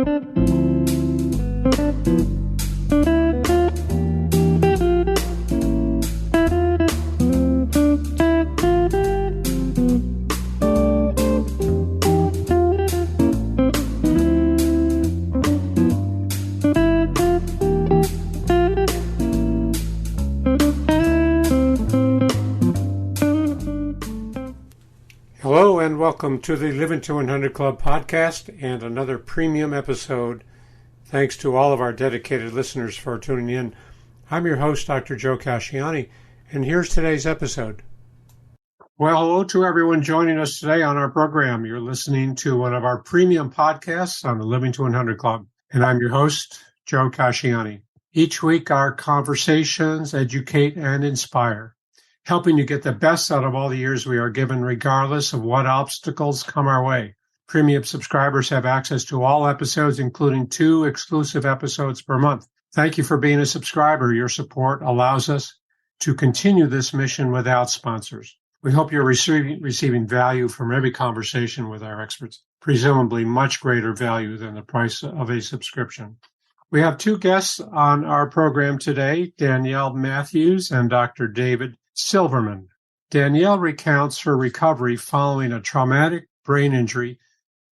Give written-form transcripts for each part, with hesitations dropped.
Hello and welcome to the Living to 100 Club podcast and another premium episode. Thanks to all of our dedicated listeners for tuning in. I'm your host, Dr. Joe Casciani, and here's today's episode. Well, hello to everyone joining us today on our program. You're listening to one of our premium podcasts on the Living to 100 Club, and I'm your host, Joe Casciani. Each week, our conversations educate and inspire, helping you get the best out of all the years we are given, regardless of what obstacles come our way. Premium subscribers have access to all episodes, including 2 exclusive episodes per month. Thank you for being a subscriber. Your support allows us to continue this mission without sponsors. We hope you're receiving value from every conversation with our experts, presumably much greater value than the price of a subscription. We have 2 guests on our program today, Danielle Matthews and Dr. David Silverman. Danielle recounts her recovery following a traumatic brain injury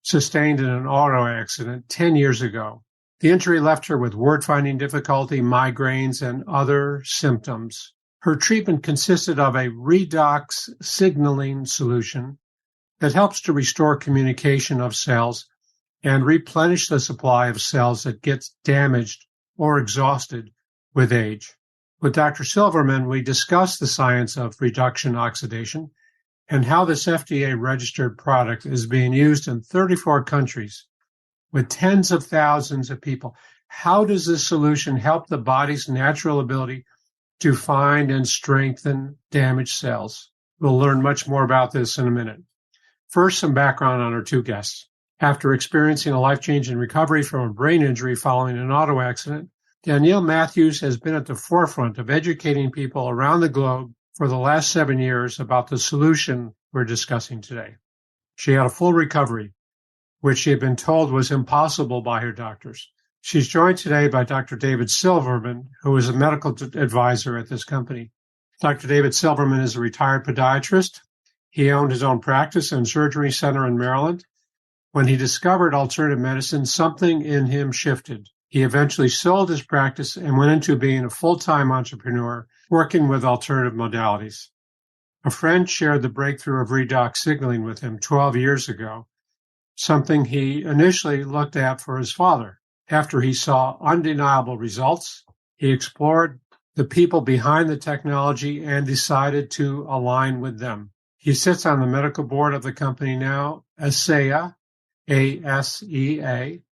sustained in an auto accident 10 years ago. The injury left her with word-finding difficulty, migraines, and other symptoms. Her treatment consisted of a redox signaling solution that helps to restore communication of cells and replenish the supply of cells that gets damaged or exhausted with age. With Dr. Silverman, we discussed the science of reduction-oxidation and how this FDA-registered product is being used in 34 countries with tens of thousands of people. How does this solution help the body's natural ability to find and strengthen damaged cells? We'll learn much more about this in a minute. First, some background on our 2 guests. After experiencing a life-changing recovery from a brain injury following an auto accident, Danielle Matthews has been at the forefront of educating people around the globe for the last 7 years about the solution we're discussing today. She had a full recovery, which she had been told was impossible by her doctors. She's joined today by Dr. David Silverman, who is a medical advisor at this company. Dr. David Silverman is a retired podiatrist. He owned his own practice and surgery center in Maryland. When he discovered alternative medicine, something in him shifted. He eventually sold his practice and went into being a full-time entrepreneur, working with alternative modalities. A friend shared the breakthrough of redox signaling with him 12 years ago, something he initially looked at for his father. After he saw undeniable results, he explored the people behind the technology and decided to align with them. He sits on the medical board of the company now, ASEA, A-S-E-A,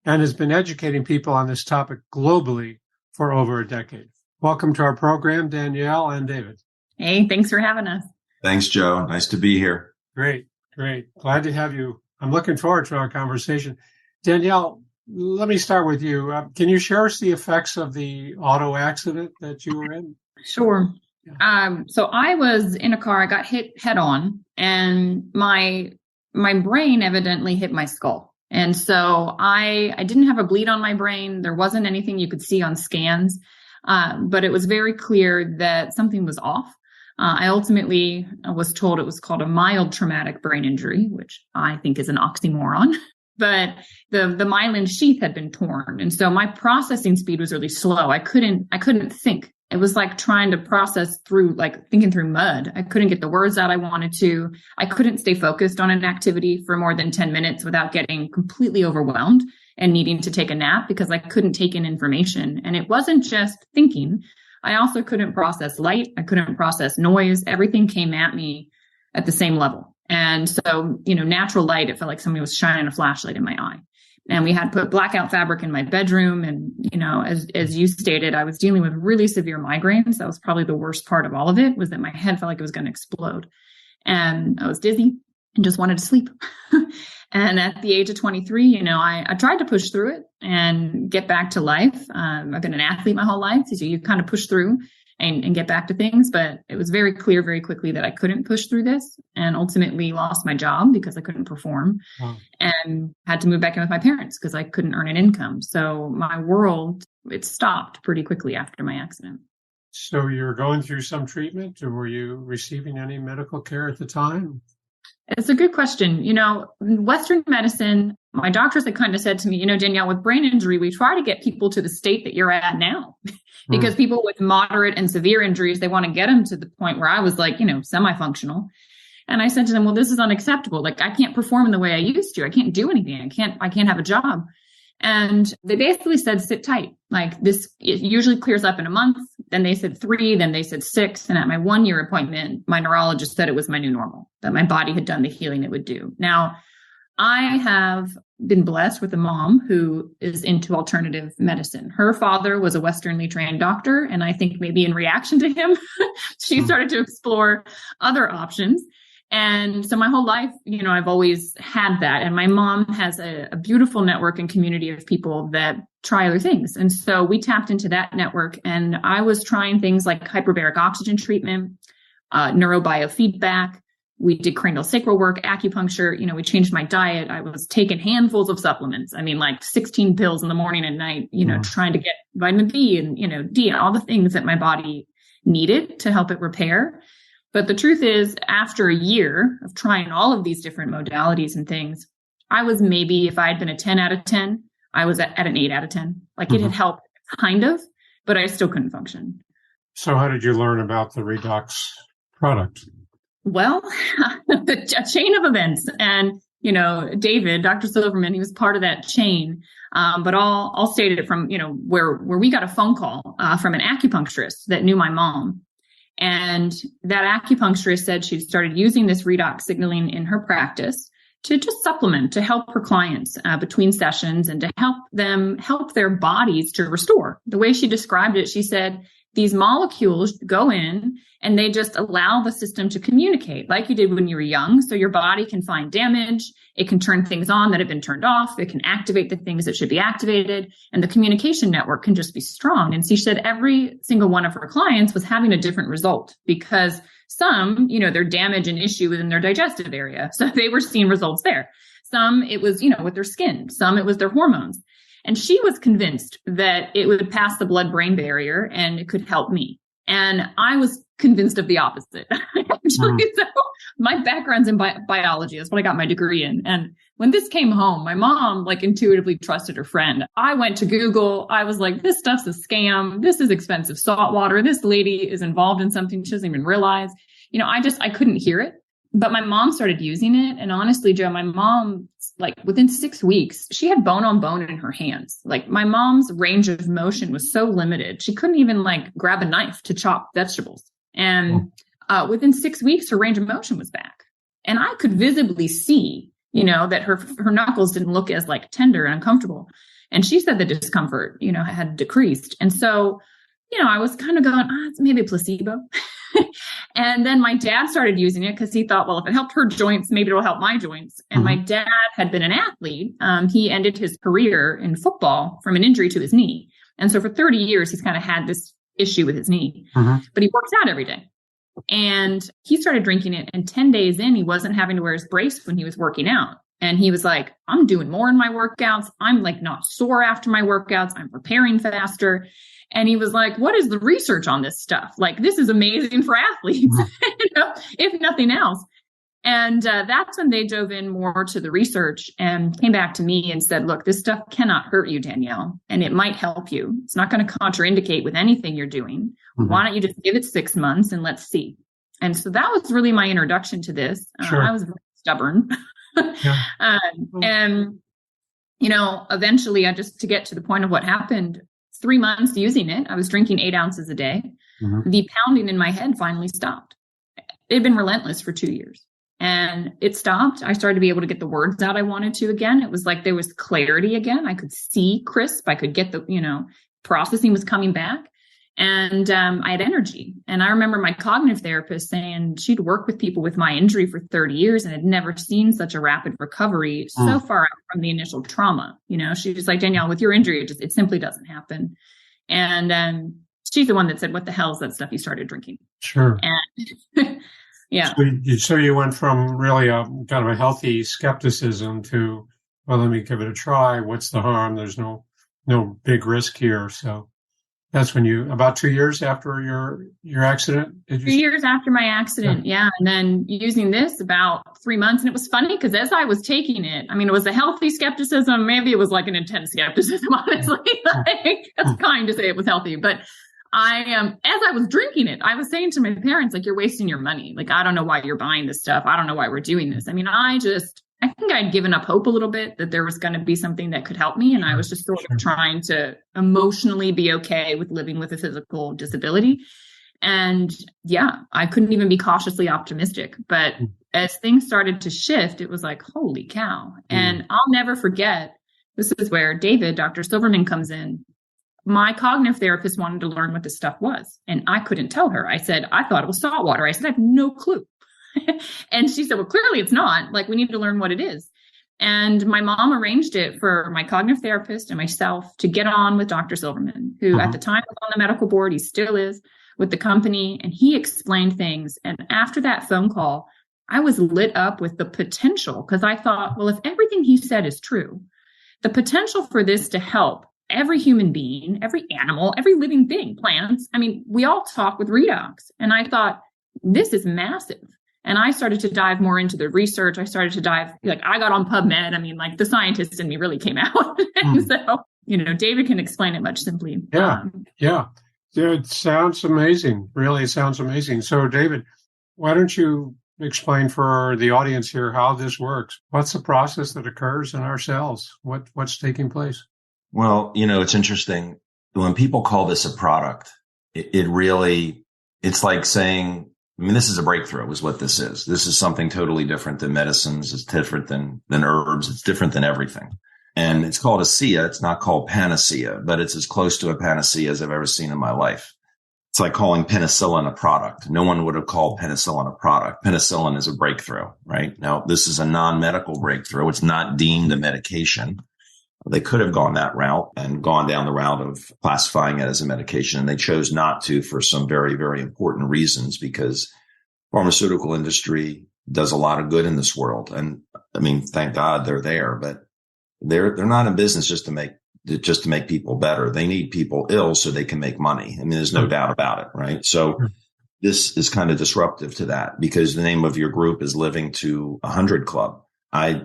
and has been educating people on this topic globally for over a decade. Welcome to our program, Danielle and David. Hey, thanks for having us. Thanks, Joe. Nice to be here. Great. Glad to have you. I'm looking forward to our conversation. Danielle, let me start with you. Can you share us the effects of the auto accident that you were in? Sure. Yeah. So I was in a car. I got hit head on, and my brain evidently hit my skull. And so I didn't have a bleed on my brain. There wasn't anything you could see on scans, but it was very clear that something was off. I ultimately was told it was called a mild traumatic brain injury, which I think is an oxymoron. But the myelin sheath had been torn, and so my processing speed was really slow. I couldn't think. It was like trying to process through, like thinking through mud. I couldn't get the words out I wanted to. I couldn't stay focused on an activity for more than 10 minutes without getting completely overwhelmed and needing to take a nap because I couldn't take in information. And it wasn't just thinking. I also couldn't process light. I couldn't process noise. Everything came at me at the same level. And so, natural light, it felt like somebody was shining a flashlight in my eye. And we had put blackout fabric in my bedroom. And, as you stated, I was dealing with really severe migraines. That was probably the worst part of all of it, was that my head felt like it was going to explode. And I was dizzy and just wanted to sleep. And at the age of 23, I tried to push through it and get back to life. I've been an athlete my whole life. So you kind of push through. and get back to things. But it was very clear very quickly that I couldn't push through this, and ultimately lost my job because I couldn't perform. Wow. And had to move back in with my parents because I couldn't earn an income. So my world, it stopped pretty quickly after my accident. So you were going through some treatment, or were you receiving any medical care at the time? It's a good question. Western medicine, my doctors had kind of said to me, Danielle, with brain injury, we try to get people to the state that you're at now. Because people with moderate and severe injuries, they want to get them to the point where I was like, semi-functional. And I said to them, well, this is unacceptable. Like, I can't perform in the way I used to. I can't do anything. I can't have a job. And they basically said, sit tight. Like, this, it usually clears up in a month. Then they said 3, then they said 6. And at my 1-year appointment, my neurologist said it was my new normal, that my body had done the healing it would do. Now, I have been blessed with a mom who is into alternative medicine. Her father was a Westernly trained doctor. And I think maybe in reaction to him, she started to explore other options. And so my whole life, I've always had that. And my mom has a beautiful network and community of people that try other things. And so we tapped into that network, and I was trying things like hyperbaric oxygen treatment, neurobiofeedback. We did cranial sacral work, acupuncture. We changed my diet. I was taking handfuls of supplements. I mean, like 16 pills in the morning and night, trying to get vitamin B and, D and all the things that my body needed to help it repair. But the truth is, after a year of trying all of these different modalities and things, I was maybe, if I had been a 10 out of 10, I was at an 8 out of 10. Like, it had helped kind of, but I still couldn't function. So how did you learn about the Redox product? Well, a chain of events. And, David, Dr. Silverman, he was part of that chain. But I'll state it from, where we got a phone call from an acupuncturist that knew my mom. And that acupuncturist said she started using this redox signaling in her practice to just supplement, to help her clients between sessions and to help their bodies to restore. The way she described it, she said, these molecules go in and they just allow the system to communicate like you did when you were young. So your body can find damage. It can turn things on that have been turned off. It can activate the things that should be activated. And the communication network can just be strong. And she said every single one of her clients was having a different result because some, their damage and issue was in their digestive area. So they were seeing results there. Some it was, with their skin. Some it was their hormones. And she was convinced that it would pass the blood-brain barrier and it could help me. And I was convinced of the opposite. Actually, so my background's in biology. That's what I got my degree in. And when this came home, my mom intuitively trusted her friend. I went to Google. I was like, this stuff's a scam. This is expensive salt water. This lady is involved in something she doesn't even realize. I couldn't hear it. But my mom started using it. And honestly, Joe, my mom, within 6 weeks, she had bone on bone in her hands. My mom's range of motion was so limited. She couldn't even grab a knife to chop vegetables. And within 6 weeks, her range of motion was back. And I could visibly see, that her knuckles didn't look as tender and uncomfortable. And she said the discomfort, had decreased. And so, I was kind of going, it's maybe a placebo. And then my dad started using it because he thought, well, if it helped her joints, maybe it'll help my joints. And my dad had been an athlete. He ended his career in football from an injury to his knee. And so for 30 years, he's kind of had this issue with his knee, but he works out every day. And he started drinking it. And 10 days in, he wasn't having to wear his brace when he was working out. And he was like, I'm doing more in my workouts. I'm not sore after my workouts. I'm preparing faster. And he was like, what is the research on this stuff? This is amazing for athletes, if nothing else. And that's when they dove in more to the research and came back to me and said, look, this stuff cannot hurt you, Danielle, and it might help you. It's not going to contraindicate with anything you're doing. Why don't you just give it 6 months and let's see? And so that was really my introduction to this. Sure. I was very stubborn. And, eventually to get to the point of what happened, 3 months using it, I was drinking 8 ounces a day. The pounding in my head finally stopped. It had been relentless for 2 years and it stopped. I started to be able to get the words out I wanted to again. It was there was clarity again. I could see crisp. I could get the, processing was coming back. And I had energy. And I remember my cognitive therapist saying she'd worked with people with my injury for 30 years and had never seen such a rapid recovery so far out from the initial trauma. She was like, Danielle, with your injury, it simply doesn't happen. And she's the one that said, "What the hell is that stuff you started drinking?" Sure. And yeah. So you went from really a kind of a healthy skepticism to, well, let me give it a try. What's the harm? There's no big risk here. So that's when about 2 years after your accident? 2 years after my accident, yeah. And then using this about 3 months. And it was funny because as I was taking it, I mean, it was a healthy skepticism. Maybe it was like an intense skepticism, honestly. It's kind to say it was healthy. But as I was drinking it, I was saying to my parents, like, you're wasting your money. Like, I don't know why you're buying this stuff. I don't know why we're doing this. I mean, I think I'd given up hope a little bit that there was going to be something that could help me. And I was just sort of trying to emotionally be okay with living with a physical disability. And yeah, I couldn't even be cautiously optimistic. But as things started to shift, it was like, holy cow. And I'll never forget, this is where Dr. Silverman comes in. My cognitive therapist wanted to learn what this stuff was. And I couldn't tell her. I said, I thought it was salt water. I said, I have no clue. And she said, well, clearly it's not. Like, we need to learn what it is. And my mom arranged it for my cognitive therapist and myself to get on with Dr. Silverman, who at the time was on the medical board. He still is with the company. And he explained things. And after that phone call, I was lit up with the potential, because I thought, well, if everything he said is true, the potential for this to help every human being, every animal, every living thing, plants. I mean, we all talk with redox. And I thought, this is massive. And I started to dive more into the research. I started to I got on PubMed. I mean, like, the scientist in me really came out. And so, David can explain it much simply. Yeah. It sounds amazing. Really, it sounds amazing. So, David, why don't you explain for the audience here how this works? What's the process that occurs in our cells? What's taking place? Well, it's interesting. When people call this a product, it's like saying, this is a breakthrough is what this is. This is something totally different than medicines. It's different than herbs. It's different than everything. And it's called a SIA. It's not called panacea, but it's as close to a panacea as I've ever seen in my life. It's like calling penicillin a product. No one would have called penicillin a product. Penicillin is a breakthrough, right? Now, this is a non-medical breakthrough. It's not deemed a medication. They could have gone that route and gone down the route of classifying it as a medication. And they chose not to for some very, very important reasons, because pharmaceutical industry does a lot of good in this world. And I mean, thank God they're there, but they're not in business just to make people better. They need people ill so they can make money. I mean, there's no doubt about it, right? So this is kind of disruptive to that, because the name of your group is Living to 100 Club.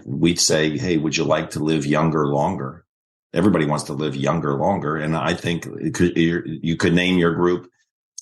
We'd say, hey, would you like to live younger, longer? Everybody wants to live younger, longer. And I think you could name your group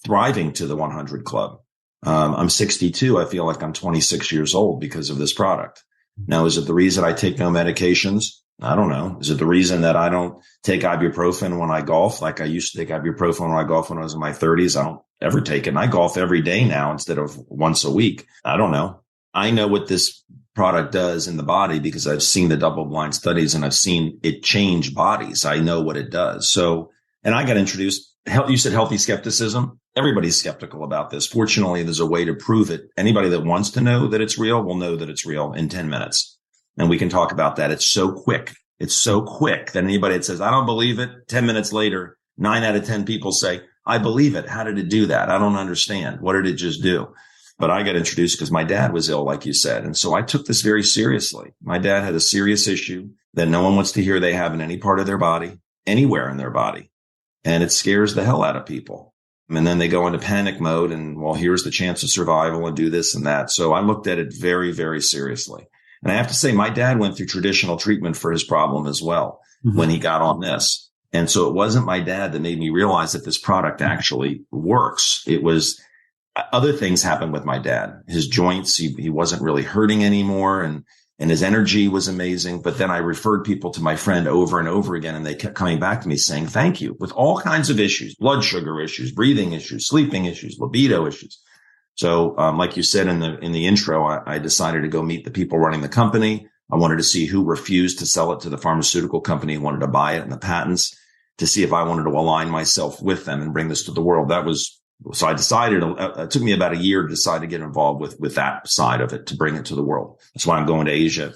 Thriving to the 100 Club. I'm 62. I feel like I'm 26 years old because of this product. Now, is it the reason I take no medications? I don't know. Is it the reason that I don't take ibuprofen when I golf? Like I used to take ibuprofen when I golf when I was in my 30s. I don't ever take it. And I golf every day now instead of once a week. I don't know. I know what this product does in the body because I've seen the double-blind studies and I've seen it change bodies. I know what it does. So, and I got introduced. You said healthy skepticism. Everybody's skeptical about this. Fortunately, there's a way to prove it. Anybody that wants to know that it's real will know that it's real in 10 minutes. And we can talk about that. It's so quick. It's so quick that anybody that says, I don't believe it, 10 minutes later, 9 out of 10 people say, I believe it. How did it do that? I don't understand. What did it just do? But I got introduced because my dad was ill, like you said. And so I took this very seriously. My dad had a serious issue that no one wants to hear they have in any part of their body, anywhere in their body. And it scares the hell out of people. And then they go into panic mode and, well, here's the chance of survival and do this and that. So I looked at it very, very seriously. And I have to say, my dad went through traditional treatment for his problem as well when he got on this. And so it wasn't my dad that made me realize that this product actually works. It was other things happened with my dad. His joints, he wasn't really hurting anymore. And his energy was amazing. But then I referred people to my friend over and over again. And they kept coming back to me saying, thank you, with all kinds of issues, blood sugar issues, breathing issues, sleeping issues, libido issues. So, like you said in the intro, I decided to go meet the people running the company. I wanted to see who refused to sell it to the pharmaceutical company and wanted to buy it and the patents, to see if I wanted to align myself with them and bring this to the world. So I decided, it took me about a year to decide to get involved with that side of it, to bring it to the world. That's why I'm going to Asia,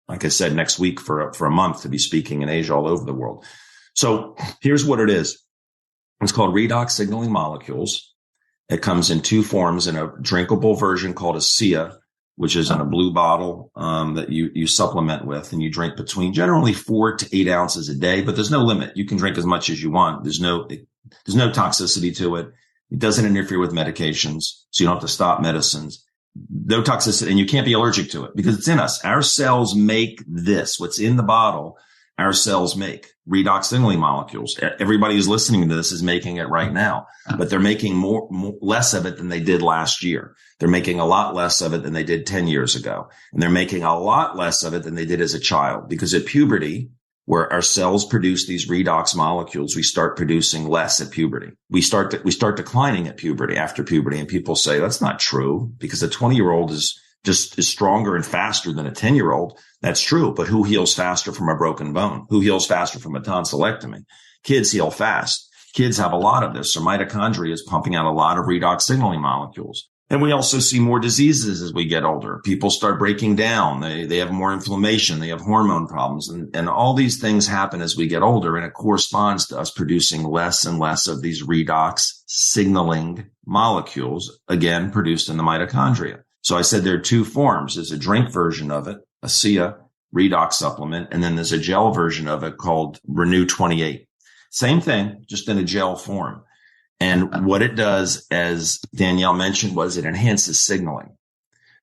like I said, next week for a month to be speaking in Asia all over the world. So here's what it is. It's called redox signaling molecules. It comes in two forms, in a drinkable version called a SIA, which is in a blue bottle that you supplement with, and you drink between generally 4 to 8 ounces a day, but there's no limit. You can drink as much as you want. There's no toxicity to it. It doesn't interfere with medications, so you don't have to stop medicines. No toxicity, and you can't be allergic to it because it's in us. Our cells make this. What's in the bottle, our cells make redox signaling molecules. Everybody who's listening to this is making it right now, but they're making less of it than they did last year. They're making a lot less of it than they did 10 years ago. And they're making a lot less of it than they did as a child, because at puberty, where our cells produce these redox molecules, we start producing less at puberty. We start declining at puberty, after puberty. And people say that's not true, because a 20-year-old is stronger and faster than a 10-year-old. That's true. But who heals faster from a broken bone? Who heals faster from a tonsillectomy? Kids heal fast. Kids have a lot of this. So mitochondria is pumping out a lot of redox signaling molecules. And we also see more diseases as we get older. People start breaking down. They have more inflammation. They have hormone problems. And all these things happen as we get older. And it corresponds to us producing less and less of these redox signaling molecules, again, produced in the mitochondria. So I said there are two forms. There's a drink version of it, a SIA redox supplement, and then there's a gel version of it called Renew 28. Same thing, just in a gel form. And what it does, as Danielle mentioned, was it enhances signaling.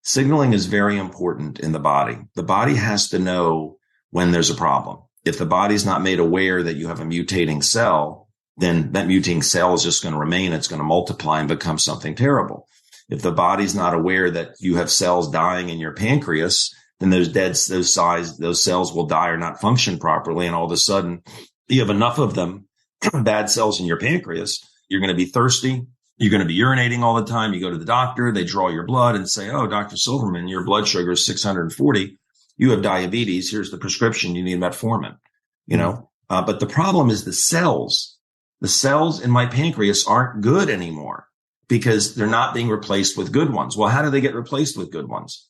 Signaling is very important in the body. The body has to know when there's a problem. If the body's not made aware that you have a mutating cell, then that mutating cell is just going to remain. It's going to multiply and become something terrible. If the body's not aware that you have cells dying in your pancreas, then those cells will die or not function properly. And all of a sudden you have enough of them, bad cells in your pancreas. You're going to be thirsty. You're going to be urinating all the time. You go to the doctor, they draw your blood and say, oh, Dr. Silverman, your blood sugar is 640. You have diabetes. Here's the prescription. You need metformin, but the problem is the cells in my pancreas aren't good anymore, because they're not being replaced with good ones. Well, how do they get replaced with good ones?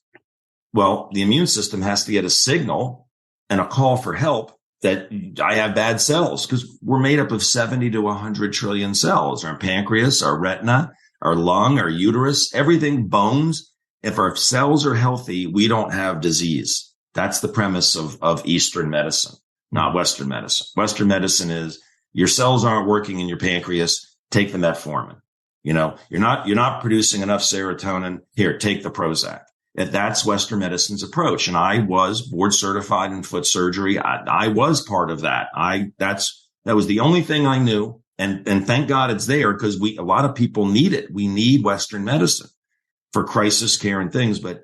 Well, the immune system has to get a signal and a call for help that I have bad cells, because we're made up of 70 to 100 trillion cells. Our pancreas, our retina, our lung, our uterus, everything, bones. If our cells are healthy, we don't have disease. That's the premise of Eastern medicine, not Western medicine. Western medicine is your cells aren't working in your pancreas. Take the metformin. You're not producing enough serotonin. Here, take the Prozac. That's Western medicine's approach. And I was board certified in foot surgery. I was part of that. That was the only thing I knew. And thank God it's there, because a lot of people need it. We need Western medicine for crisis care and things, but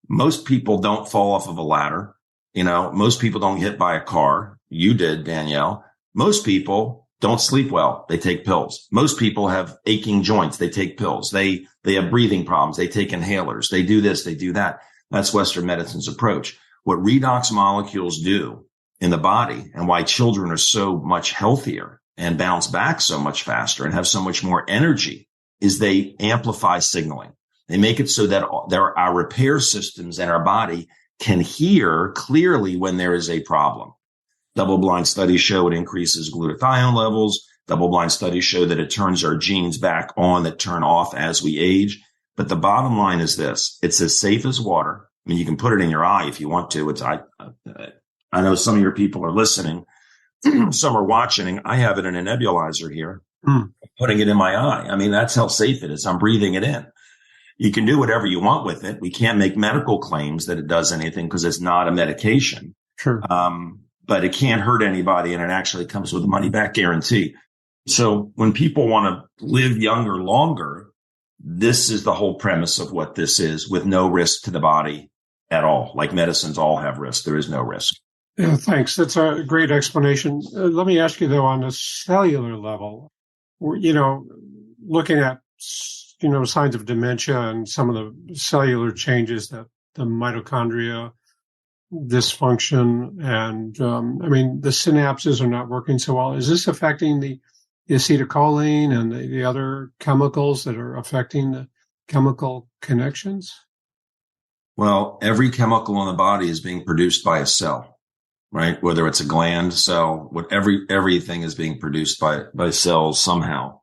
most people don't fall off of a ladder. Most people don't get hit by a car. You did, Danielle. Most people don't sleep well. They take pills. Most people have aching joints. They take pills. They have breathing problems. They take inhalers. They do this. They do that. That's Western medicine's approach. What redox molecules do in the body, and why children are so much healthier and bounce back so much faster and have so much more energy, is they amplify signaling. They make it so that our repair systems and our body can hear clearly when there is a problem. Double-blind studies show it increases glutathione levels. Double-blind studies show that it turns our genes back on that turn off as we age. But the bottom line is this. It's as safe as water. I mean, you can put it in your eye if you want to. I know some of your people are listening. Some are watching. I have it in a nebulizer here, putting it in my eye. I mean, that's how safe it is. I'm breathing it in. You can do whatever you want with it. We can't make medical claims that it does anything because it's not a medication. Sure. But it can't hurt anybody, and it actually comes with a money-back guarantee. So when people want to live younger, longer, this is the whole premise of what this is, with no risk to the body at all. Like medicines all have risk. There is no risk. Yeah, thanks. That's a great explanation. Let me ask you, though, on a cellular level, looking at, signs of dementia and some of the cellular changes that the mitochondria dysfunction and, the synapses are not working so well. Is this affecting the acetylcholine and the other chemicals that are affecting the chemical connections? Well, every chemical in the body is being produced by a cell. right? Whether it's a gland cell, everything is being produced by cells somehow.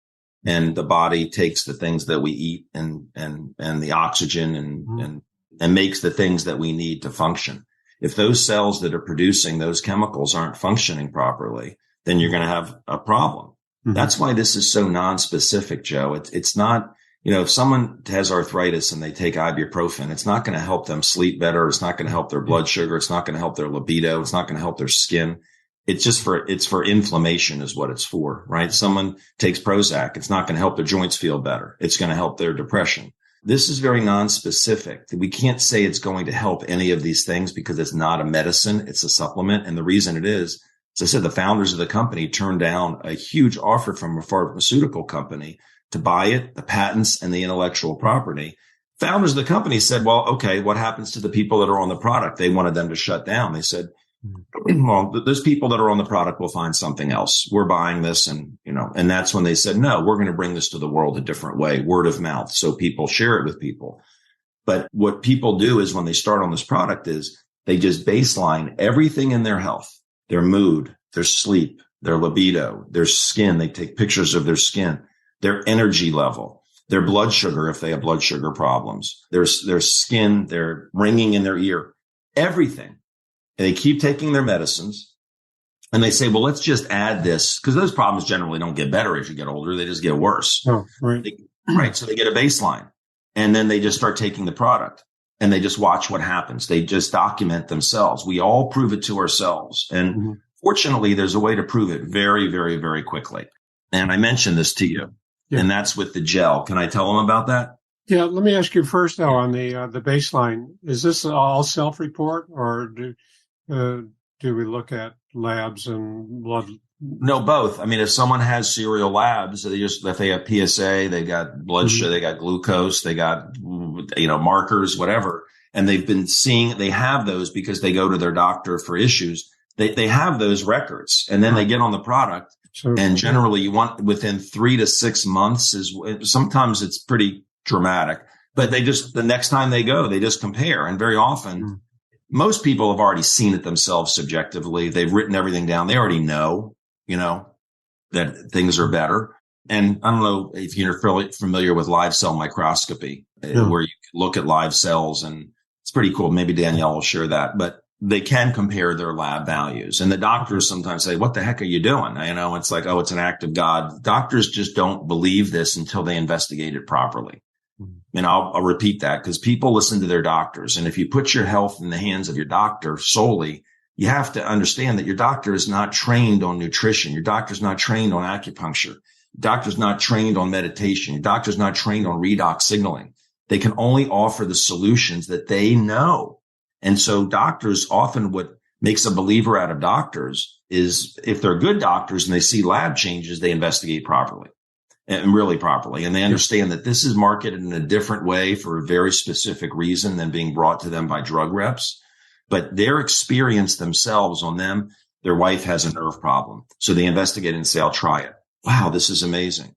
And the body takes the things that we eat and the oxygen and makes the things that we need to function. If those cells that are producing those chemicals aren't functioning properly, then you're going to have a problem. Mm-hmm. That's why this is so non-specific, Joe. It's not, if someone has arthritis and they take ibuprofen, it's not going to help them sleep better. It's not going to help their blood sugar. It's not going to help their libido. It's not going to help their skin. It's for inflammation is what it's for, right? Someone takes Prozac. It's not going to help their joints feel better. It's going to help their depression. This is very non-specific. We can't say it's going to help any of these things because it's not a medicine. It's a supplement. And the reason it is, as I said, the founders of the company turned down a huge offer from a pharmaceutical company to buy it, the patents and the intellectual property. Founders of the company said, well, okay, what happens to the people that are on the product? They wanted them to shut down. They said, well, those people that are on the product will find something else. We're buying this. And that's when they said, no, we're going to bring this to the world a different way, word of mouth. So people share it with people. But what people do is when they start on this product is they just baseline everything in their health, their mood, their sleep, their libido, their skin. They take pictures of their skin, their energy level, their blood sugar, if they have blood sugar problems, their skin, their ringing in their ear, everything. And they keep taking their medicines and they say, well, let's just add this because those problems generally don't get better as you get older. They just get worse. Oh, right. Right. So they get a baseline and then they just start taking the product and they just watch what happens. They just document themselves. We all prove it to ourselves. And fortunately, there's a way to prove it very, very, very quickly. And I mentioned this to you and that's with the gel. Can I tell them about that? Yeah. Let me ask you first, though, on the baseline. Is this all self-report or do we look at labs and blood? No, both. I mean, if someone has serial labs, if they have PSA, they got blood sugar, they got glucose, they got, markers, whatever. And they have those because they go to their doctor for issues. They have those records and then they get on the product. And generally you want within 3 to 6 months sometimes it's pretty dramatic, but the next time they go, they just compare. And very often, most people have already seen it themselves subjectively. They've written everything down. They already know, that things are better. And I don't know if you're familiar with live cell microscopy, where you can look at live cells, and it's pretty cool. Maybe Danielle will share that, but they can compare their lab values. And the doctors sometimes say, what the heck are you doing? It's like, oh, it's an act of God. Doctors just don't believe this until they investigate it properly. And I'll repeat that because people listen to their doctors. And if you put your health in the hands of your doctor solely, you have to understand that your doctor is not trained on nutrition. Your doctor's not trained on acupuncture. Your doctor's not trained on meditation. Your doctor's not trained on redox signaling. They can only offer the solutions that they know. And so doctors often, what makes a believer out of doctors is if they're good doctors and they see lab changes, they investigate properly. And really properly. And they understand that this is marketed in a different way for a very specific reason than being brought to them by drug reps. But their experience themselves on them, their wife has a nerve problem. So they investigate and say, I'll try it. Wow, this is amazing.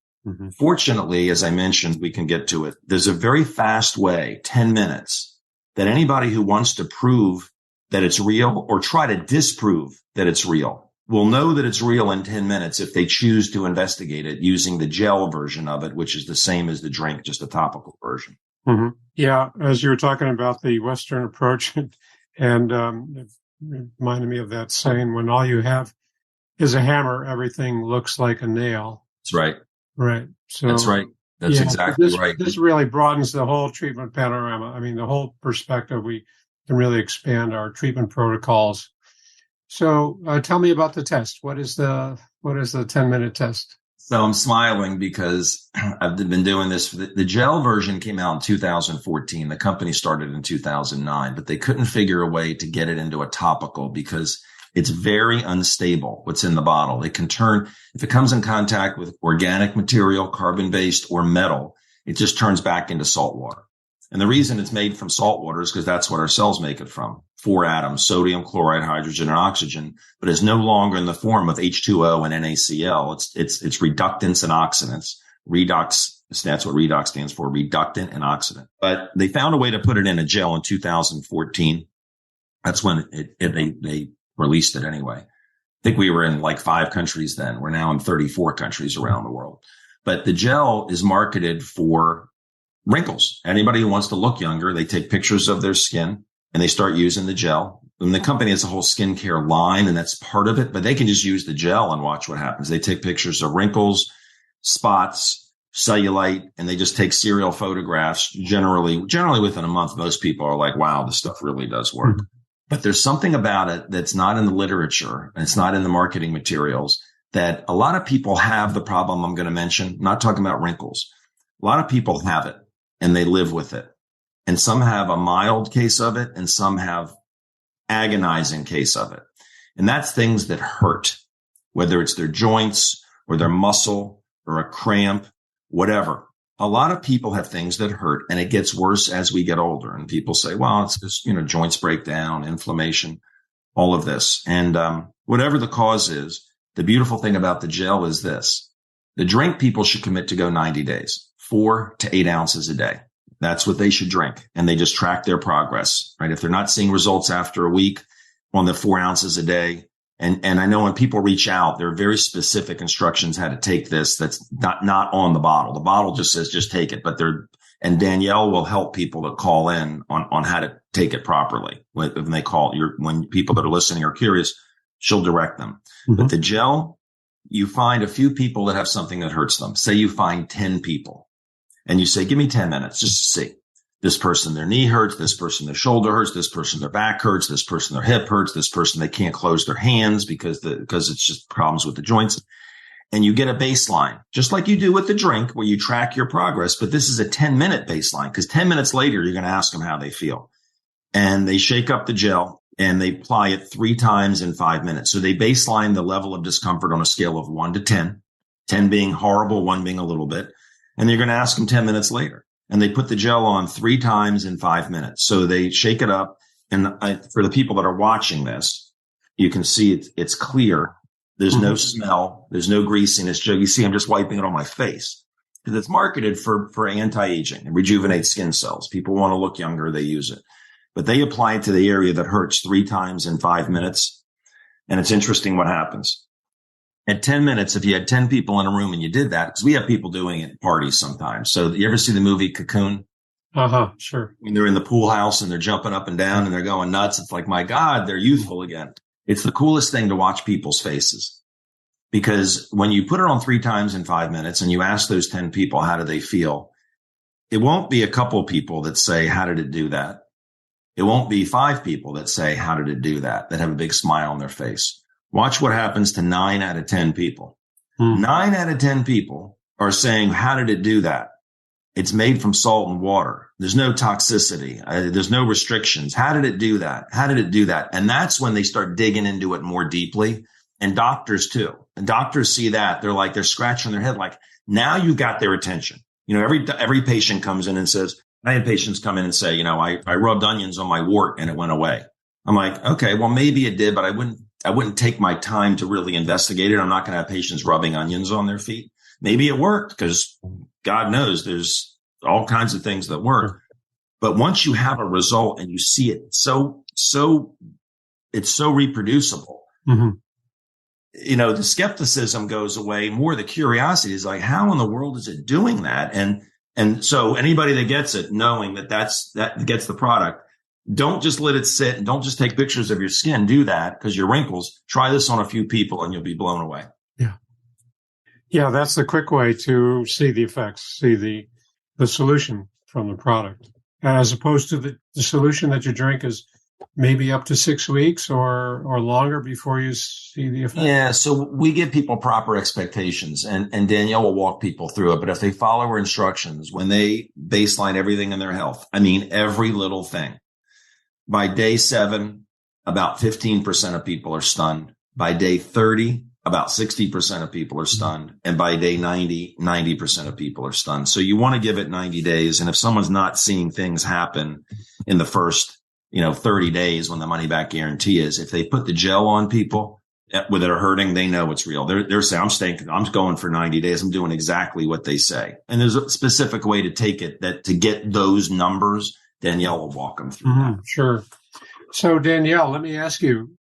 Fortunately, as I mentioned, we can get to it. There's a very fast way, 10 minutes, that anybody who wants to prove that it's real or try to disprove that it's real will know that it's real in 10 minutes if they choose to investigate it using the gel version of it, which is the same as the drink, just a topical version. Yeah, as you were talking about the Western approach, and it reminded me of that saying, when all you have is a hammer, everything looks like a nail. That's right. Right. So that's right. That's exactly right. This really broadens the whole treatment panorama. I mean, the whole perspective. We can really expand our treatment protocols. So tell me about the test. What is the 10-minute test? So I'm smiling because I've been doing this. The gel version came out in 2014. The company started in 2009, but they couldn't figure a way to get it into a topical because it's very unstable what's in the bottle. It can turn, if it comes in contact with organic material, carbon-based or metal, it just turns back into salt water. And the reason it's made from salt water is because that's what our cells make it from. 4 atoms, sodium, chloride, hydrogen, and oxygen, but is no longer in the form of H2O and NaCl. It's reductants and oxidants. Redox, that's what redox stands for, reductant and oxidant. But they found a way to put it in a gel in 2014. That's when they released it anyway. I think we were in like 5 countries then. We're now in 34 countries around the world. But the gel is marketed for wrinkles. Anybody who wants to look younger, they take pictures of their skin and they start using the gel. And the company has a whole skincare line, and that's part of it, but they can just use the gel and watch what happens. They take pictures of wrinkles, spots, cellulite, and they just take serial photographs. Generally within a month, most people are like, wow, this stuff really does work. But there's something about it that's not in the literature and it's not in the marketing materials that a lot of people have the problem I'm going to mention. I'm not talking about wrinkles. A lot of people have it and they live with it. And some have a mild case of it and some have agonizing case of it. And that's things that hurt, whether it's their joints or their muscle or a cramp, whatever. A lot of people have things that hurt, and it gets worse as we get older. And people say, well, it's just, joints break down, inflammation, all of this. And whatever the cause is, the beautiful thing about the gel is this. The drink people should commit to go 90 days, 4 to 8 ounces a day. That's what they should drink. And they just track their progress, right? If they're not seeing results after a week on the 4 ounces a day. And I know when people reach out, there are very specific instructions how to take this. That's not on the bottle. The bottle just says, just take it. And Danielle will help people to call in on how to take it properly. When they call when people that are listening are curious, she'll direct them. Mm-hmm. But the gel, you find a few people that have something that hurts them. Say you find 10 people. And you say, give me 10 minutes just to see. This person, their knee hurts. This person, their shoulder hurts. This person, their back hurts. This person, their hip hurts. This person, they can't close their hands because it's just problems with the joints. And you get a baseline, just like you do with the drink where you track your progress. But this is a 10-minute baseline because 10 minutes later, you're going to ask them how they feel. And they shake up the gel and they apply it 3 times in 5 minutes. So they baseline the level of discomfort on a scale of 1 to 10, 10 being horrible, 1 being a little bit. And you're going to ask them 10 minutes later. And they put the gel on 3 times in 5 minutes. So they shake it up. And for the people that are watching this, you can see it's clear. There's no smell. There's no greasiness. You see, I'm just wiping it on my face because it's marketed for anti-aging and rejuvenate skin cells. People want to look younger. They use it, but they apply it to the area that hurts 3 times in 5 minutes. And it's interesting what happens. At 10 minutes, if you had 10 people in a room and you did that, because we have people doing it at parties sometimes. So you ever see the movie Cocoon? Sure. When they're in the pool house and they're jumping up and down and they're going nuts. It's like, my God, they're youthful again. It's the coolest thing to watch people's faces. Because when you put it on 3 times in 5 minutes and you ask those 10 people, how do they feel? It won't be a couple people that say, how did it do that? It won't be 5 people that say, how did it do that? That have a big smile on their face. Watch what happens to 9 out of 10 people. 9 out of 10 people are saying, how did it do that? It's made from salt and water. There's no toxicity. There's no restrictions. How did it do that? How did it do that? And that's when they start digging into it more deeply. And doctors too. And doctors see that. They're scratching their head like, now you got their attention. Every patient comes in and says, I had patients come in and say, I rubbed onions on my wart and it went away. I'm like, okay, well, maybe it did, but I wouldn't take my time to really investigate it. I'm not going to have patients rubbing onions on their feet. Maybe it worked because God knows there's all kinds of things that work. But once you have a result and you see it so it's so reproducible, the skepticism goes away. More the curiosity is like, how in the world is it doing that? And so anybody that gets it, knowing that gets the product, don't just let it sit and don't just take pictures of your skin. Do that because your wrinkles. Try this on a few people and you'll be blown away. Yeah, that's the quick way to see the effects, see the solution from the product, as opposed to the solution that you drink is maybe up to 6 weeks or longer before you see the effect. Yeah, so we give people proper expectations, and Danielle will walk people through it. But if they follow her instructions, when they baseline everything in their health, I mean every little thing. By day 7, about 15% of people are stunned. By day 30, about 60% of people are stunned. And by day 90, 90% of people are stunned. So you want to give it 90 days. And if someone's not seeing things happen in the first, 30 days when the money back guarantee is, if they put the gel on people where they're hurting, they know it's real. They're saying, I'm going for 90 days. I'm doing exactly what they say. And there's a specific way to take it that to get those numbers, Danielle will walk them through that. Sure. So Danielle, let me ask you,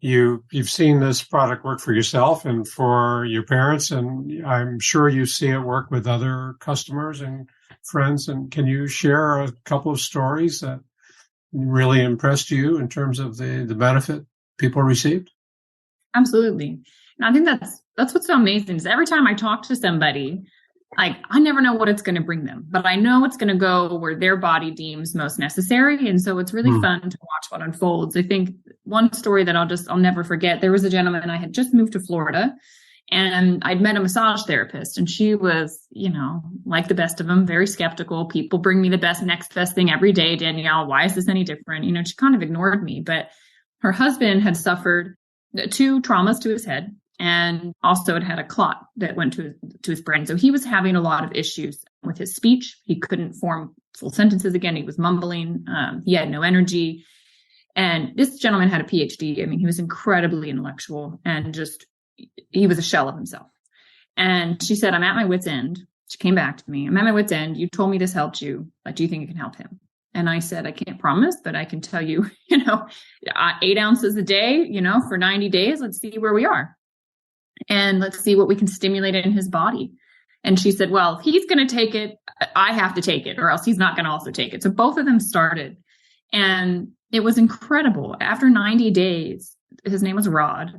you've seen this product work for yourself and for your parents, and I'm sure you see it work with other customers and friends. And can you share a couple of stories that really impressed you in terms of the benefit people received? Absolutely. And I think that's what's so amazing is every time I talk to somebody, like I never know what it's going to bring them, but I know it's going to go where their body deems most necessary. And so it's really fun to watch what unfolds. I think one story that I'll never forget, there was a gentleman, I had just moved to Florida and I'd met a massage therapist, and she was, like the best of them, very skeptical. People bring me the next best thing every day. Danielle, why is this any different? She kind of ignored me, but her husband had suffered 2 traumas to his head. And also it had a clot that went to his brain. So he was having a lot of issues with his speech. He couldn't form full sentences again. He was mumbling. He had no energy. And this gentleman had a PhD. I mean, he was incredibly intellectual and he was a shell of himself. And she said, I'm at my wit's end. She came back to me. I'm at my wit's end. You told me this helped you, but do you think it can help him? And I said, I can't promise, but I can tell you, 8 ounces a day, for 90 days. Let's see where we are. And let's see what we can stimulate in his body. And she said, well, if he's going to take it, I have to take it, or else he's not going to also take it. So both of them started. And it was incredible. After 90 days, his name was Rod.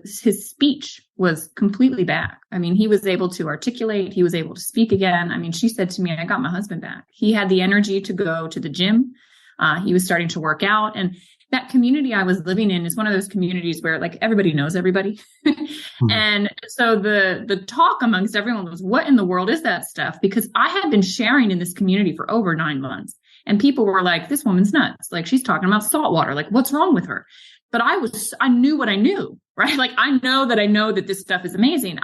His speech was completely back. I mean, he was able to articulate. He was able to speak again. I mean, she said to me, I got my husband back. He had the energy to go to the gym. He was starting to work out. And that community I was living in is one of those communities where like everybody knows everybody. And so the talk amongst everyone was, what in the world is that stuff? Because I had been sharing in this community for over 9 months, and people were like, this woman's nuts. Like, she's talking about salt water. Like, what's wrong with her? But I knew what I knew, right? Like, I know that this stuff is amazing.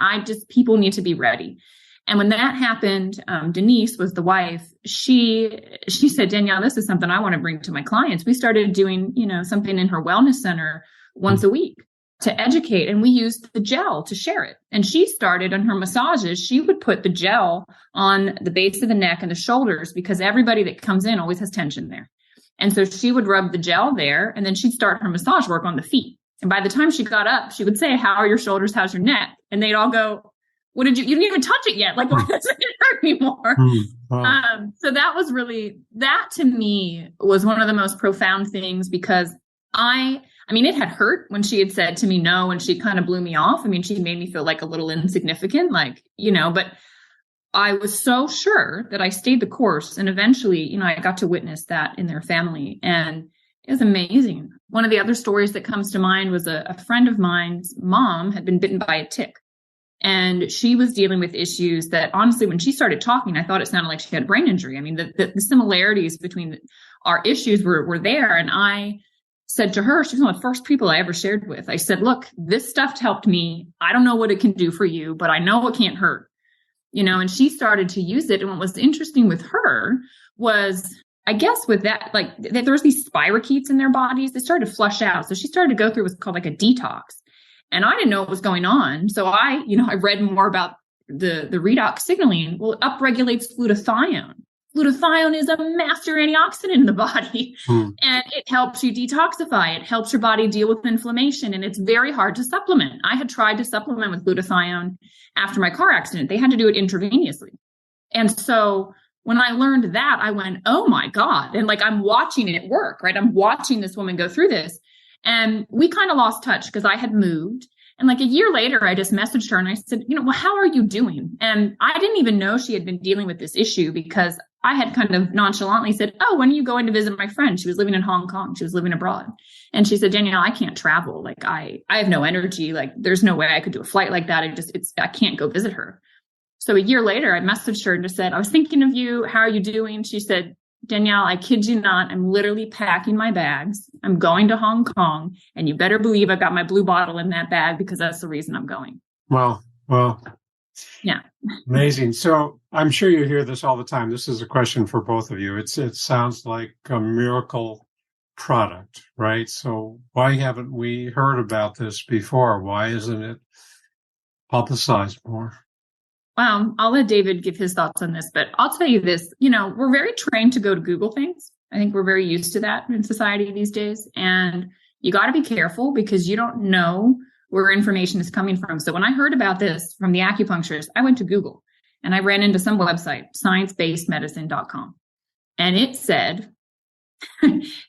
People need to be ready. And when that happened, Denise was the wife. She said, Danielle, this is something I want to bring to my clients. We started doing, something in her wellness center once a week to educate. And we used the gel to share it. And she started on her massages. She would put the gel on the base of the neck and the shoulders because everybody that comes in always has tension there. And so she would rub the gel there, and then she'd start her massage work on the feet. And by the time she got up, she would say, how are your shoulders? How's your neck? And they'd all go, you didn't even touch it yet. Like, why doesn't it hurt anymore? Wow. So that to me was one of the most profound things, because it had hurt when she had said to me no, and she kind of blew me off. I mean, she made me feel like a little insignificant, but I was so sure that I stayed the course. And eventually, I got to witness that in their family, and it was amazing. One of the other stories that comes to mind was a friend of mine's mom had been bitten by a tick. And she was dealing with issues that, honestly, when she started talking, I thought it sounded like she had brain injury. I mean, the similarities between our issues were there. And I said to her, she was one of the first people I ever shared with. I said, look, this stuff helped me. I don't know what it can do for you, but I know it can't hurt. And she started to use it. And what was interesting with her was, I guess with that, like there was these spirochetes in their bodies. They started to flush out. So she started to go through what's called like a detox. And I didn't know what was going on. So I read more about the redox signaling. Well, it upregulates glutathione. Glutathione is a master antioxidant in the body, and it helps you detoxify. It helps your body deal with inflammation, and it's very hard to supplement. I had tried to supplement with glutathione after my car accident. They had to do it intravenously. And so when I learned that, I went, oh my God. And I'm watching it work, right? I'm watching this woman go through this. And we kind of lost touch because I had moved. And a year later, I just messaged her and I said, well, how are you doing? And I didn't even know she had been dealing with this issue because I had kind of nonchalantly said, oh, when are you going to visit my friend? She was living in Hong Kong. She was living abroad. And she said, Danielle, I can't travel. I have no energy. There's no way I could do a flight like that. I can't go visit her. So a year later, I messaged her and just said, I was thinking of you. How are you doing? She said, Danielle, I kid you not, I'm literally packing my bags. I'm going to Hong Kong, and you better believe I've got my blue bottle in that bag because that's the reason I'm going. Well, yeah. Amazing. So I'm sure you hear this all the time. This is a question for both of you. It sounds like a miracle product, right? So why haven't we heard about this before? Why isn't it publicized more? Well, I'll let David give his thoughts on this, but I'll tell you this, we're very trained to go to Google things. I think we're very used to that in society these days. And, you got to be careful because you don't know where information is coming from. So when I heard about this from the acupuncturist, I went to Google and I ran into some website, sciencebasedmedicine.com. And it said,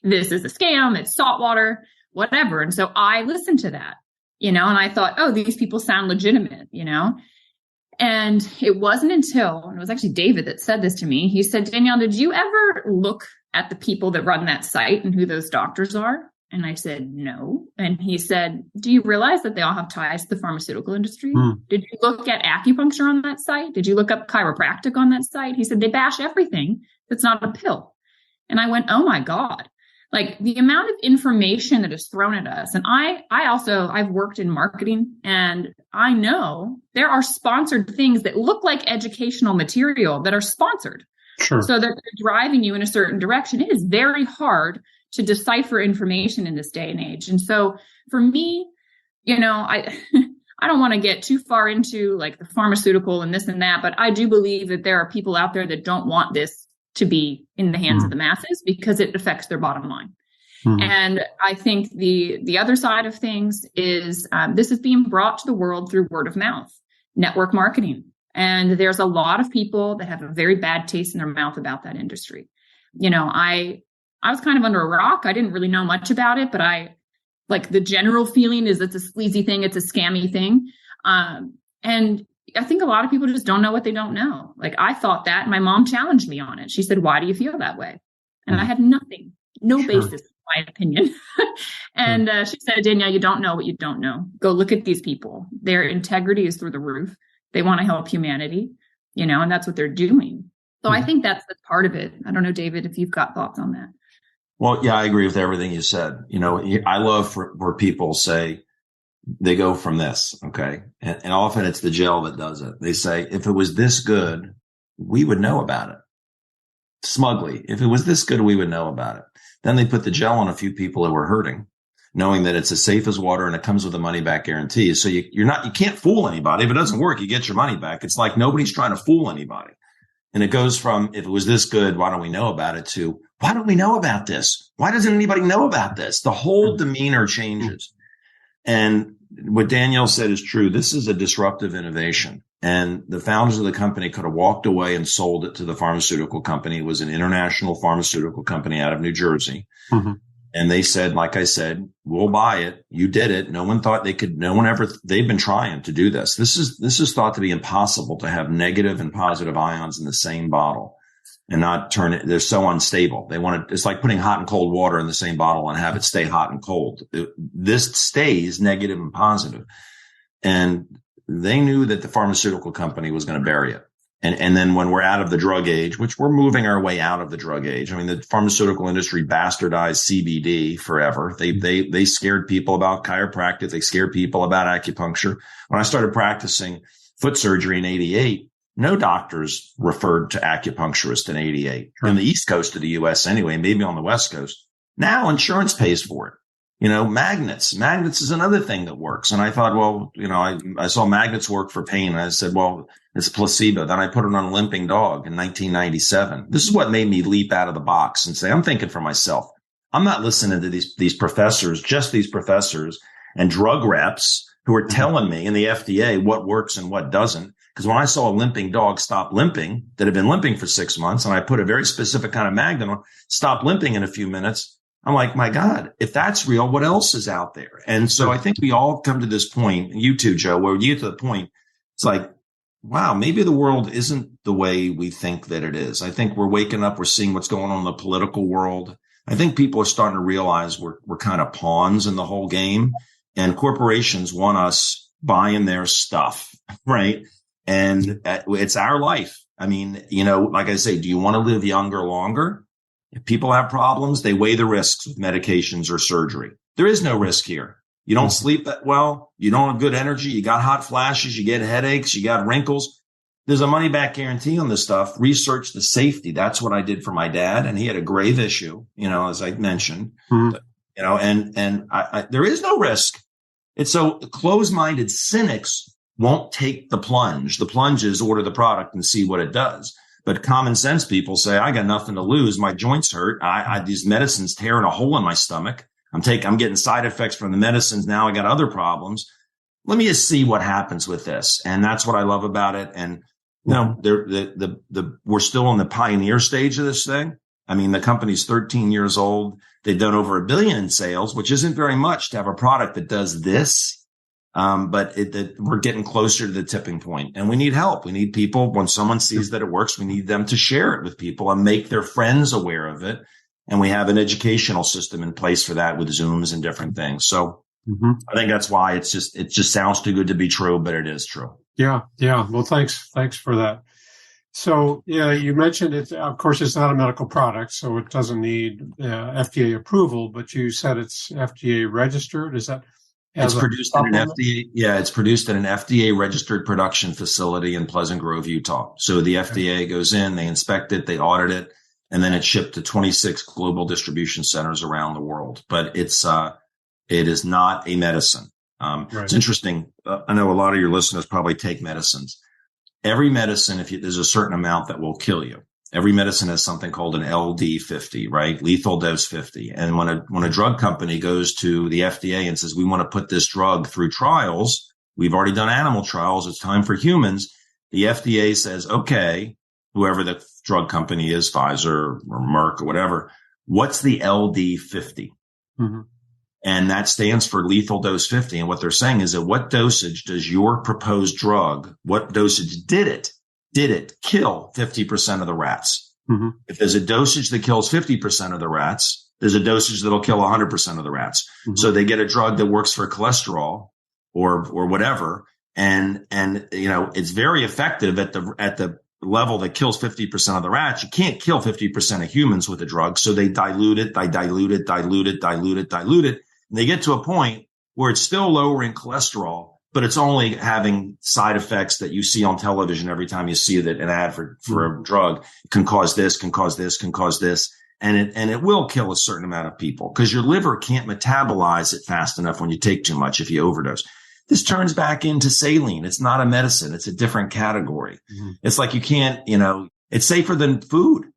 this is a scam, it's saltwater, whatever. And so I listened to that, and I thought, oh, these people sound legitimate, And it wasn't until, and it was actually David that said this to me. He said, Danielle, did you ever look at the people that run that site and who those doctors are? And I said, no. And he said, do you realize that they all have ties to the pharmaceutical industry? Did you look at acupuncture on that site? Did you look up chiropractic on that site? He said, they bash everything that's not a pill. And I went, oh my God, like the amount of information that is thrown at us. And I've worked in marketing, and I know there are sponsored things that look like educational material that are sponsored. Sure. So they're driving you in a certain direction. It is very hard to decipher information in this day and age. And so for me, I don't want to get too far into like the pharmaceutical and this and that, but I do believe that there are people out there that don't want this to be in the hands of the masses because it affects their bottom line. And I think the other side of things is this is being brought to the world through word of mouth, network marketing. And there's a lot of people that have a very bad taste in their mouth about that industry. I was kind of under a rock. I didn't really know much about it, but the general feeling is it's a sleazy thing. It's a scammy thing. And I think a lot of people just don't know what they don't know. Like I thought that, and my mom challenged me on it. She said, why do you feel that way? And I had no basis in my opinion. And she said, Danielle, you don't know what you don't know. Go look at these people. Their integrity is through the roof. They want to help humanity, and that's what they're doing. So I think that's part of it. I don't know, David, if you've got thoughts on that. Well, yeah, I agree with everything you said. I love where people say they go from this. Okay. And often it's the gel that does it. They say, if it was this good, we would know about it. Smugly. If it was this good, we would know about it. Then they put the gel on a few people who were hurting, knowing that it's as safe as water and it comes with a money back guarantee. So you can't fool anybody. If it doesn't work, you get your money back. It's like nobody's trying to fool anybody. And it goes from, if it was this good, why don't we know about it, to, why don't we know about this? Why doesn't anybody know about this? The whole demeanor changes. And what Danielle said is true. This is a disruptive innovation. And the founders of the company could have walked away and sold it to the pharmaceutical company. It was an international pharmaceutical company out of New Jersey. And they said, like I said, we'll buy it. You did it. No one thought they could. No one ever. They've been trying to do this. This is thought to be impossible, to have negative and positive ions in the same bottle and not turn it. They're so unstable. They want it. It's like putting hot and cold water in the same bottle and have it stay hot and cold. This stays negative and positive. And they knew that the pharmaceutical company was going to bury it. And then when we're out of the drug age, which we're moving our way out of the drug age. I mean, the pharmaceutical industry bastardized CBD forever. They scared people about chiropractic. They scared people about acupuncture. When I started practicing foot surgery in 88, no doctors referred to acupuncturists in 88 on the East Coast of the U.S. anyway, maybe on the West Coast. Now insurance pays for it. Magnets is another thing that works. And I thought, well, I saw magnets work for pain. And I said, well, it's placebo. Then I put it on a limping dog in 1997. This is what made me leap out of the box and say, I'm thinking for myself. I'm not listening to these professors, just these professors and drug reps who are telling me in the FDA what works and what doesn't. Because when I saw a limping dog stop limping that had been limping for 6 months, and I put a very specific kind of magnet on, stop limping in a few minutes, I'm like, my God, if that's real, what else is out there? And so I think we all come to this point, you too, Joe, where you get to the point, it's like, wow, maybe the world isn't the way we think that it is. I think we're waking up, we're seeing what's going on in the political world. I think people are starting to realize we're kind of pawns in the whole game, and corporations want us buying their stuff, right? And it's our life. I mean, like I say, do you want to live younger, longer? If people have problems, they weigh the risks with medications or surgery. There is no risk here. You don't sleep that well. You don't have good energy. You got hot flashes. You get headaches. You got wrinkles. There's a money back guarantee on this stuff. Research the safety. That's what I did for my dad. And he had a grave issue, as I mentioned, and there is no risk. It's so closed-minded cynics won't take the plunge. The plunge is order the product and see what it does. But common sense people say, I got nothing to lose. My joints hurt. These medicines tearing a hole in my stomach. I'm getting side effects from the medicines. Now I got other problems. Let me just see what happens with this. And that's what I love about it. And we're still in the pioneer stage of this thing. I mean, the company's 13 years old. They've done over $1 billion in sales, which isn't very much to have a product that does this. But we're getting closer to the tipping point, and we need help. We need people. When someone sees that it works, we need them to share it with people and make their friends aware of it. And we have an educational system in place for that with Zooms and different things. So I think that's why it just sounds too good to be true, but it is true. Yeah. Yeah. Well, thanks for that. So, yeah, you mentioned it. Of course, it's not a medical product, so it doesn't need FDA approval, but you said it's FDA registered. Is that? It's produced in an FDA. Yeah, it's produced in an FDA-registered production facility in Pleasant Grove, Utah. So the FDA goes in, they inspect it, they audit it, and then it's shipped to 26 global distribution centers around the world. But it is not a medicine. Right. It's interesting. I know a lot of your listeners probably take medicines. Every medicine, there's a certain amount that will kill you. Every medicine has something called an LD 50, right? Lethal dose 50. And when a drug company goes to the FDA and says, we want to put this drug through trials, we've already done animal trials, it's time for humans. The FDA says, okay, whoever the drug company is, Pfizer or Merck or whatever, what's the LD 50? Mm-hmm. And that stands for lethal dose 50. And what they're saying is that what dosage does your proposed drug, what dosage did it kill 50% of the rats? Mm-hmm. If there's a dosage that kills 50% of the rats, there's a dosage that'll kill 100% of the rats. Mm-hmm. So they get a drug that works for cholesterol or whatever. And it's very effective at the level that kills 50% of the rats. You can't kill 50% of humans with a drug. So they dilute it. And they get to a point where it's still lowering cholesterol, but it's only having side effects that you see on television every time you see that an ad for a drug can cause this. And it will kill a certain amount of people because your liver can't metabolize it fast enough when you take too much if you overdose. This turns back into saline. It's not a medicine. It's a different category. Mm-hmm. It's like you can't, it's safer than food.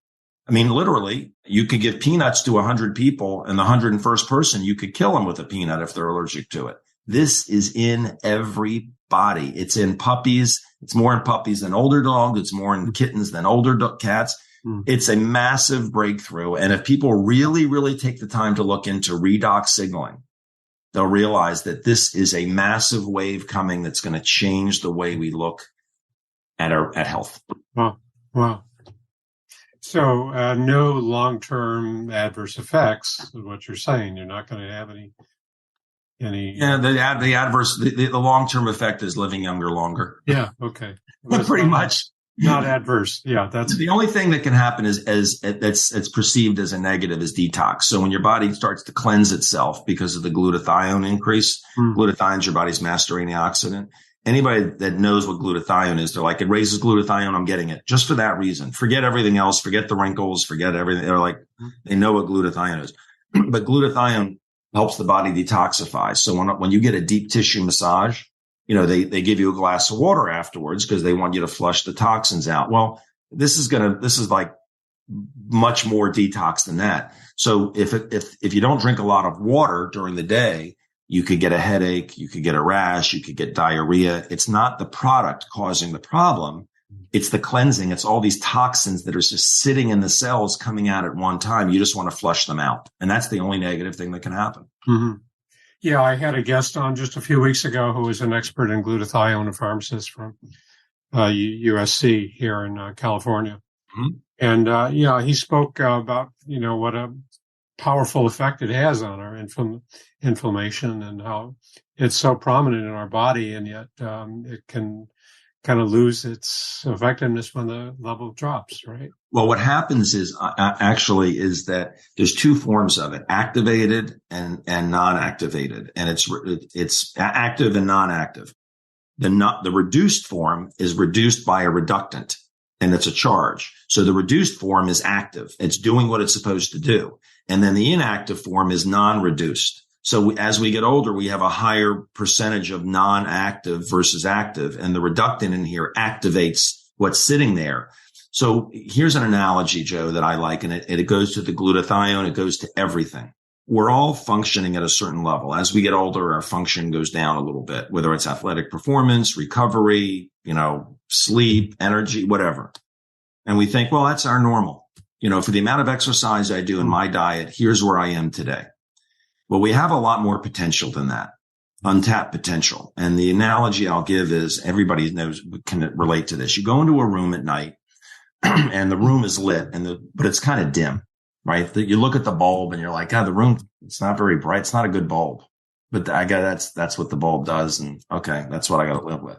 I mean, literally, you could give peanuts to 100 people and the 101st person, you could kill them with a peanut if they're allergic to it. This is in every body. It's in puppies. It's more in puppies than older dogs. It's more in kittens than older cats. Mm. It's a massive breakthrough. And if people really, really take the time to look into redox signaling, they'll realize that this is a massive wave coming that's going to change the way we look at health. Wow. So no long-term adverse effects is what you're saying. You're not going to have any. Yeah, the long-term effect is living younger longer. Yeah. Okay. Pretty much. Not adverse. Yeah. That's the only thing that can happen is it's perceived as a negative is detox. So when your body starts to cleanse itself because of the glutathione increase, glutathione is your body's master antioxidant. Anybody that knows what glutathione is, they're like, it raises glutathione. I'm getting it just for that reason. Forget everything else. Forget the wrinkles. Forget everything. They're like, they know what glutathione is, but glutathione helps the body detoxify. So when you get a deep tissue massage, they give you a glass of water afterwards because they want you to flush the toxins out. Well, this is like much more detox than that. So if you don't drink a lot of water during the day, you could get a headache, you could get a rash, you could get diarrhea. It's not the product causing the problem. It's the cleansing. It's all these toxins that are just sitting in the cells coming out at one time. You just want to flush them out. And that's the only negative thing that can happen. Mm-hmm. Yeah, I had a guest on just a few weeks ago who was an expert in glutathione, a pharmacist from USC here in California. Mm-hmm. And he spoke about, what a powerful effect it has on our inflammation and how it's so prominent in our body, and yet it can kind of lose its effectiveness when the level drops, right? Well, what happens is that there's two forms of it: activated and non-activated, and it's active and non-active. The reduced form is reduced by a reductant, and it's a charge. So the reduced form is active; it's doing what it's supposed to do. And then the inactive form is non-reduced. So as we get older, we have a higher percentage of non-active versus active. And the reductant in here activates what's sitting there. So here's an analogy, Joe, that I like. And it goes to the glutathione. It goes to everything. we're all functioning at a certain level. As we get older, our function goes down a little bit, whether it's athletic performance, recovery, sleep, energy, whatever. And we think, well, that's our normal. For the amount of exercise I do in my diet, here's where I am today. Well, we have a lot more potential than that, untapped potential. And the analogy I'll give is everybody can relate to this. You go into a room at night and the room is lit but it's kind of dim. Right? You look at the bulb and you're like, God, the room, it's not very bright. It's not a good bulb, but that's what the bulb does. And okay, that's what I got to live with.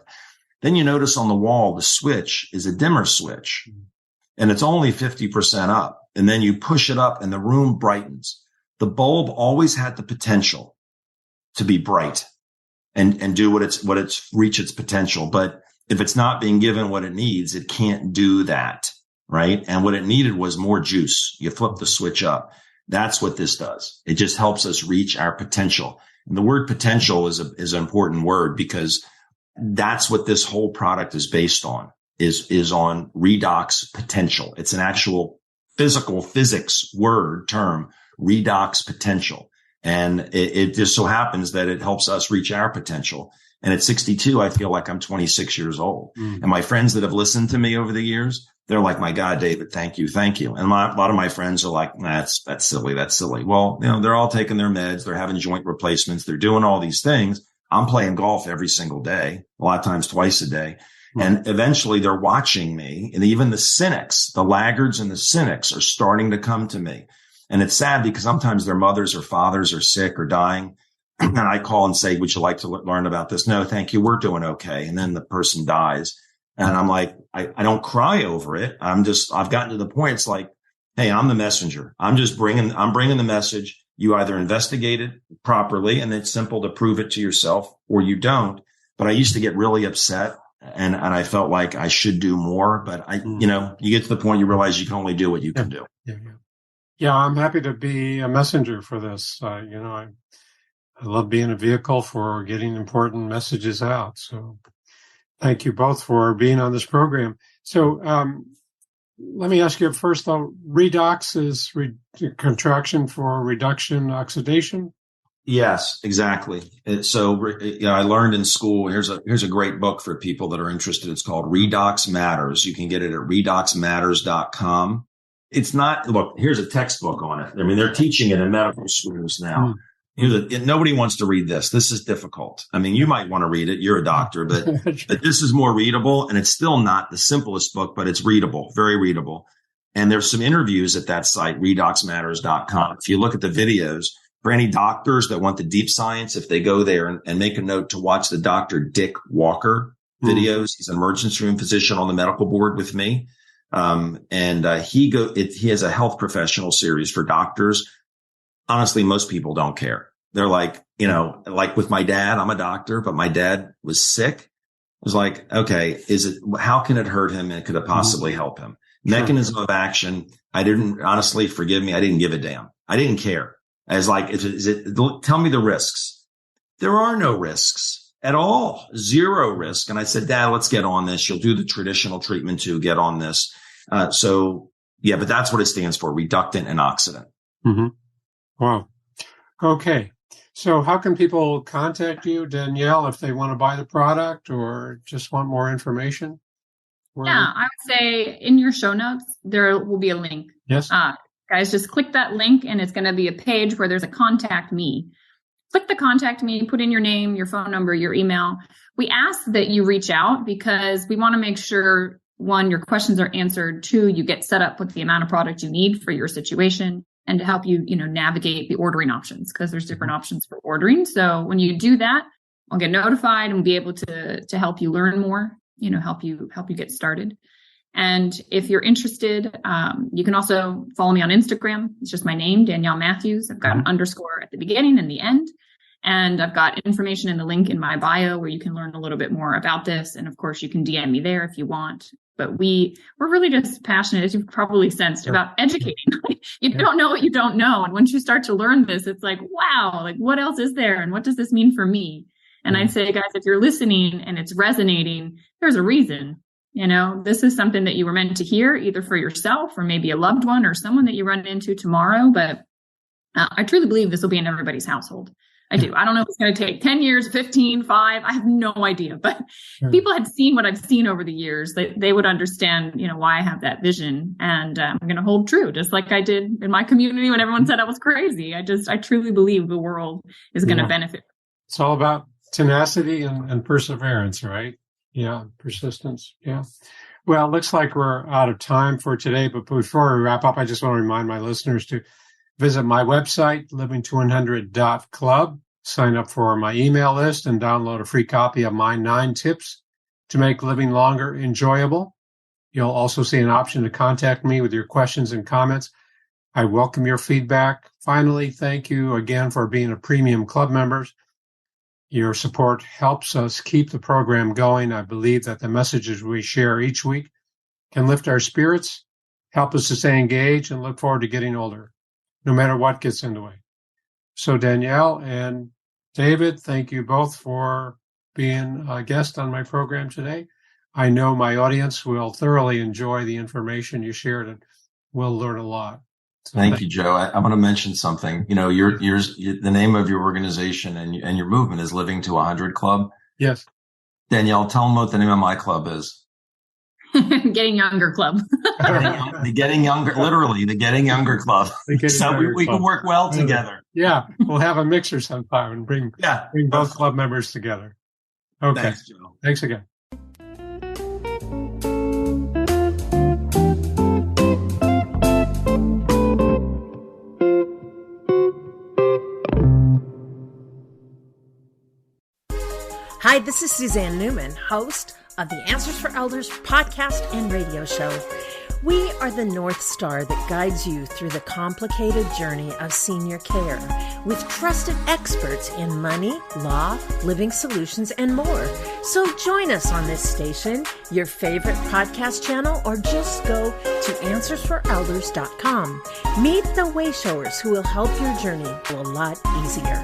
Then you notice on the wall, the switch is a dimmer switch and it's only 50% up. And then you push it up and the room brightens. The bulb always had the potential to be bright and do reach its potential. But if it's not being given what it needs, it can't do that. Right. And what it needed was more juice. You flip the switch up. That's what this does. It just helps us reach our potential. And the word potential is an important word because that's what this whole product is based on, is on redox potential. It's an actual physics word term, redox potential. And it just so happens that it helps us reach our potential. And at 62, I feel like I'm 26 years old. And my friends that have listened to me over the years, they're like, my God, David, thank you. Thank you. And a lot of my friends are like, that's silly. That's silly. Well, they're all taking their meds. They're having joint replacements. They're doing all these things. I'm playing golf every single day, a lot of times twice a day. And eventually they're watching me. And even the cynics, the laggards and the cynics are starting to come to me. And it's sad because sometimes their mothers or fathers are sick or dying. And I call and say, would you like to learn about this? No, thank you. We're doing okay. And then the person dies. And I'm like, I don't cry over it. I've gotten to the point. It's like, hey, I'm the messenger. I'm bringing the message. You either investigate it properly and it's simple to prove it to yourself or you don't. But I used to get really upset and I felt like I should do more. But you get to the point you realize you can only do what you can do. Yeah. I'm happy to be a messenger for this. I love being a vehicle for getting important messages out. So thank you both for being on this program. So let me ask you first, though, redox is contraction for reduction-oxidation? Yes, exactly. So I learned in school, here's a great book for people that are interested. It's called Redox Matters. You can get it at redoxmatters.com. It's not, look, here's a textbook on it. I mean, they're teaching it in medical schools now. Nobody wants to read this. This is difficult. I mean, you might want to read it. You're a doctor, but this is more readable. And it's still not the simplest book, but it's readable, very readable. And there's some interviews at that site, redoxmatters.com. If you look at the videos, for any doctors that want the deep science, if they go there and make a note to watch the Dr. Dick Walker videos, he's an emergency room physician on the medical board with me. He has a health professional series for doctors. Honestly, most people don't care. They're like, like with my dad, I'm a doctor, but my dad was sick. I was like, okay, how can it hurt him and could it possibly help him? Sure. Mechanism of action. Honestly, forgive me. I didn't give a damn. I didn't care. I was like, tell me the risks. There are no risks at all. Zero risk. And I said, Dad, let's get on this. You'll do the traditional treatment too. Get on this. But that's what it stands for. Reductant and oxidant. Mm-hmm. Wow. Okay. So how can people contact you, Danielle, if they want to buy the product or just want more information? I would say in your show notes, there will be a link. Yes. Guys, just click that link and it's going to be a page where there's a contact me. Click the contact me, put in your name, your phone number, your email. We ask that you reach out because we want to make sure, one, your questions are answered. Two, you get set up with the amount of product you need for your situation. And to help you, navigate the ordering options because there's different options for ordering. So when you do that, I'll get notified and be able to help you learn more, help you get started. And if you're interested, you can also follow me on Instagram. It's just my name, Danielle Matthews. I've got an underscore at the beginning and the end. And I've got information in the link in my bio where you can learn a little bit more about this. And of course, you can DM me there if you want. But we're really just passionate, as you've probably sensed, about educating. You don't know what you don't know. And once you start to learn this, it's like, wow, like what else is there? And what does this mean for me? And I'd say, guys, if you're listening and it's resonating, there's a reason. This is something that you were meant to hear either for yourself or maybe a loved one or someone that you run into tomorrow. But I truly believe this will be in everybody's household. I do. I don't know if it's going to take 10 years, 15, 5. I have no idea. But if people had seen what I've seen over the years, they would understand, why I have that vision. And I'm going to hold true, just like I did in my community when everyone said I was crazy. I truly believe the world is going to benefit. It's all about tenacity and perseverance, right? Yeah, persistence. Yeah. Well, it looks like we're out of time for today. But before we wrap up, I just want to remind my listeners to visit my website, living200.club, sign up for my email list, and download a free copy of my 9 tips to make living longer enjoyable. You'll also see an option to contact me with your questions and comments. I welcome your feedback. Finally, thank you again for being a premium club members. Your support helps us keep the program going. I believe that the messages we share each week can lift our spirits, help us to stay engaged, and look forward to getting older, no matter what gets in the way. So Danielle and David, thank you both for being a guest on my program today. I know my audience will thoroughly enjoy the information you shared and will learn a lot. So thank you, Joe. I want to mention something. The name of your organization and your movement is Living to 100 Club. Yes. Danielle, tell them what the name of my club is. Getting Younger Club. The Getting Younger Club. So we can work well together. Yeah, we'll have a mixer sometime and bring both club members together. Okay. Thanks, Joe. Thanks again. Hi, this is Suzanne Newman, host of the Answers for Elders podcast and radio show. We are the North Star that guides you through the complicated journey of senior care with trusted experts in money, law, living solutions, and more. So join us on this station, your favorite podcast channel, or just go to answersforelders.com. Meet the way showers who will help your journey a lot easier.